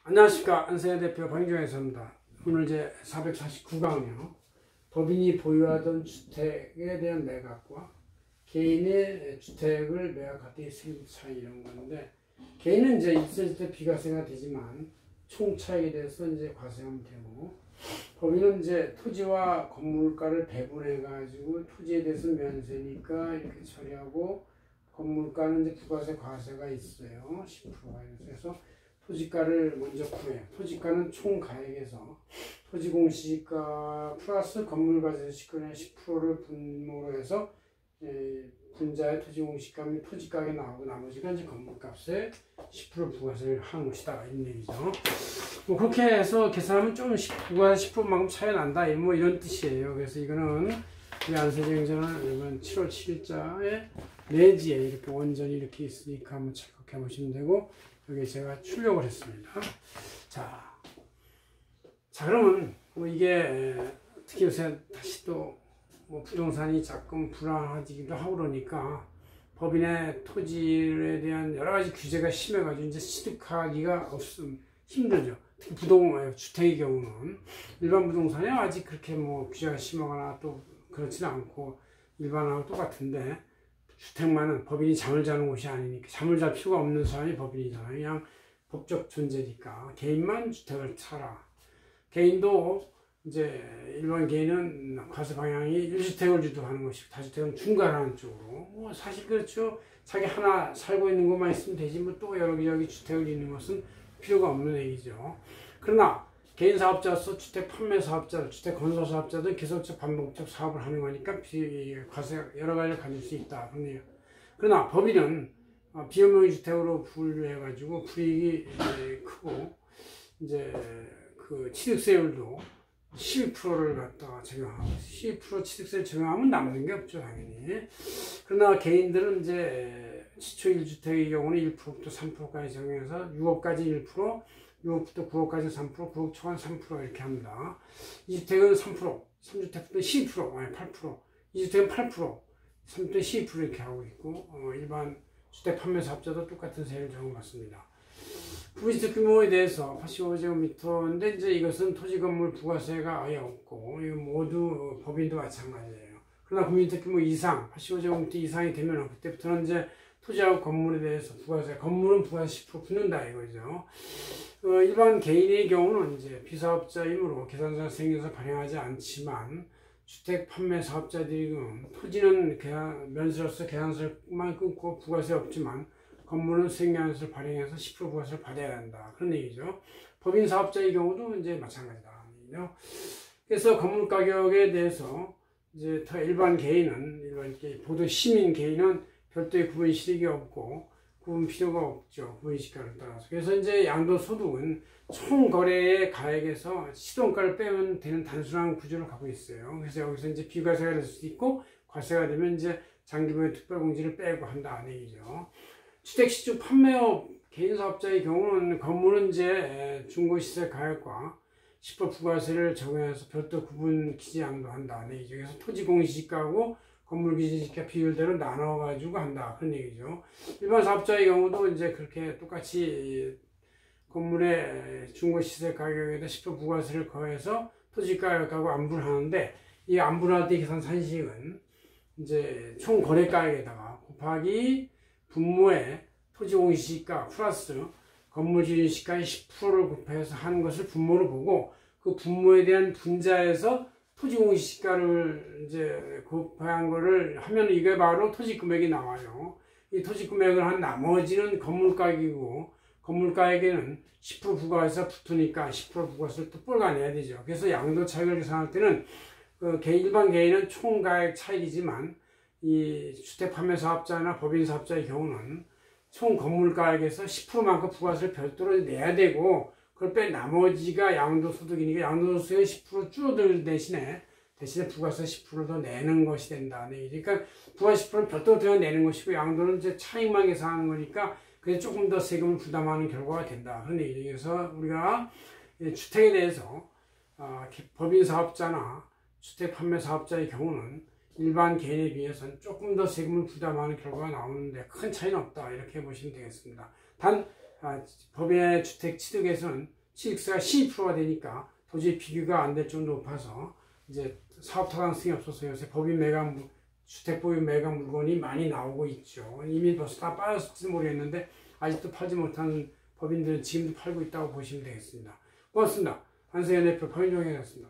안녕하십니까. 안세현 대표 방정혜사입니다. 오늘 이제 449강이요. 법인이 보유하던 주택에 대한 매각과 개인의 주택을 매각할 때의 세금 차이 이런 건데, 개인은 이제 있을 때 비과세가 되지만 총 차익에 대해서 이제 과세하면 되고, 법인은 이제 토지와 건물가를 배분해 가지고 토지에 대해서 면세니까 이렇게 처리하고, 건물가는 이제 부가세 과세가 있어요. 10%가 있어서 토지가를 먼저 구해요. 토지가는 총 가액에서 토지공시지가 플러스 건물과세식권의 10%를 분모로 해서 분자의 토지공시가 및 토지가격이 나오고, 나머지가 이제 건물값에 10% 부가세를 하는 것이다, 이런 얘기죠. 뭐 그렇게 해서 계산하면 좀 부가세 10%만큼 차이 난다, 뭐 이런 뜻이에요. 그래서 이거는 우리 안세정전은 이번 7월 7일자에 내지에 이렇게 원전이 이렇게 있으니까 한번 착각해 보시면 되고, 여기 제가 출력을 했습니다. 자 그러면 뭐 이게 특히 요새 다시 또 뭐 부동산이 조금 불안해지기도 하고 그러니까 법인의 토지에 대한 여러 가지 규제가 심해가지고 이제 취득하기가 힘들죠. 특히 주택의 경우는 일반 부동산에 아직 그렇게 뭐 규제가 심하거나 또 그렇지는 않고 일반하고 똑같은데, 주택만은 법인이 잠을 자는 곳이 아니니까, 잠을 잘 필요가 없는 사람이 법인이잖아요. 그냥 법적 존재니까 개인만 주택을 사라. 개인도 이제 일반 개인은 과세 방향이 1주택을 유도하는 것이고 다주택은 중간하는 쪽으로, 뭐 사실 그렇죠. 자기 하나 살고 있는 것만 있으면 되지 뭐 또 여기저기 주택을 짓는 것은 필요가 없는 얘기죠. 그러나 개인 사업자로서 주택 판매 사업자, 주택 건설 사업자들 계속적 반복적 사업을 하는 거니까 과세 여러 가지를 가질 수 있다, 그러네요. 그러나 법인은 비업용의 주택으로 분류해 가지고 불이익이 크고, 이제 그 취득세율도 12%를 갖다가 적용하고, 12% 취득세를 적용하면 남는 게 없죠, 당연히. 그러나 개인들은 이제 시초 1주택의 경우는 1%부터 3%까지 적용해서 6억까지 1%, 6억부터 9억까지 3%, 9억 초반 3% 이렇게 합니다. 2주택은 3%, 3주택부터 12%, 아니 8%, 2주택은 8%, 3주택 12% 이렇게 하고 있고, 일반 주택 판매 사업자도 똑같은 세율을 적용받습니다. 부부주택 규모에 대해서 85제곱미터인데 이제 이것은 토지 건물 부가세가 아예 없고, 이거 모두 법인도 마찬가지예요. 그러나 부부주택 규모 이상, 85제곱미터 이상이 되면 그때부터는 이제 토지하고 건물에 대해서 부가세, 건물은 부가세 10% 붙는다 이거죠. 일반 개인의 경우는 이제 비사업자이므로 계산서가 생겨서 발행하지 않지만, 주택 판매 사업자들이 토지는 면세로서 계산서만 끊고 부가세 없지만 건물은 수익량세를 발행해서 10% 부가세를 받아야 한다, 그런 얘기죠. 법인 사업자의 경우도 이제 마찬가지다. 그래서 건물 가격에 대해서 이제 일반 개인은, 보도 시민 개인은 별도의 구분 실익이 없고 구분 필요가 없죠, 구분시가를 따라서. 그래서 이제 양도소득은 총 거래의 가액에서 시동가를 빼면 되는 단순한 구조를 갖고 있어요. 그래서 여기서 이제 비과세가 될 수도 있고, 과세가 되면 이제 장기부의 특별공제를 빼고 한다, 얘기죠. 주택시중 판매업 개인 사업자의 경우는 건물은 이제 중고시세 가액과 10% 부가세를 적용해서 별도 구분 기재 양도한다, 얘기죠. 그래서 토지 공시지가하고 건물 기재시가 비율대로 나눠가지고 한다, 그런 얘기죠. 일반 사업자의 경우도 이제 그렇게 똑같이 건물의 중고시세 가격에다 10% 부가세를 거해서 토지 가격하고 안분을 하는데, 이 안분할 때 계산 산식은 이제 총 거래가액에다가 곱하기 분모의 토지 공시지가 플러스 건물 기준시가의 10%를 곱해서 하는 것을 분모로 보고, 그 분모에 대한 분자에서 토지 공시지가를 이제 곱한 거를 하면 이게 바로 토지 금액이 나와요. 이 토지 금액을 한 나머지는 건물 가격이고, 건물 가격에는 10% 부가세가 붙으니까 10% 부가세를 또 뿔가내야 되죠. 그래서 양도 차익을 계산할 때는 일반 개인은 총 가액 차익이지만, 이 주택 판매 사업자나 법인 사업자의 경우는 총 건물 가액에서 10%만큼 부가세를 별도로 내야 되고, 그걸 뺀 나머지가 양도소득이니까 양도소득의 10% 줄어들 대신에 부가세 10%를 더 내는 것이 된다. 그러니까 부가세 10%는 별도로 더 내는 것이고, 양도는 이제 차익만 계산하는 거니까 그래서 조금 더 세금을 부담하는 결과가 된다, 그런 얘기죠. 그래서 우리가 주택에 대해서 법인 사업자나 주택 판매 사업자의 경우는 일반 개인에 비해서는 조금 더 세금을 부담하는 결과가 나오는데 큰 차이는 없다, 이렇게 보시면 되겠습니다. 단 법인의 주택 취득에서는 취득세가 12%가 되니까 도저히 비교가 안 될 정도로 높아서 이제 사업 타당성이 없어서 요새 주택 법인 매각 물건이 많이 나오고 있죠. 이미 벌써 다 빠졌을지도 모르겠는데 아직도 팔지 못하는 법인들은 지금도 팔고 있다고 보시면 되겠습니다. 고맙습니다. 한세현 대표 법인정이었습니다.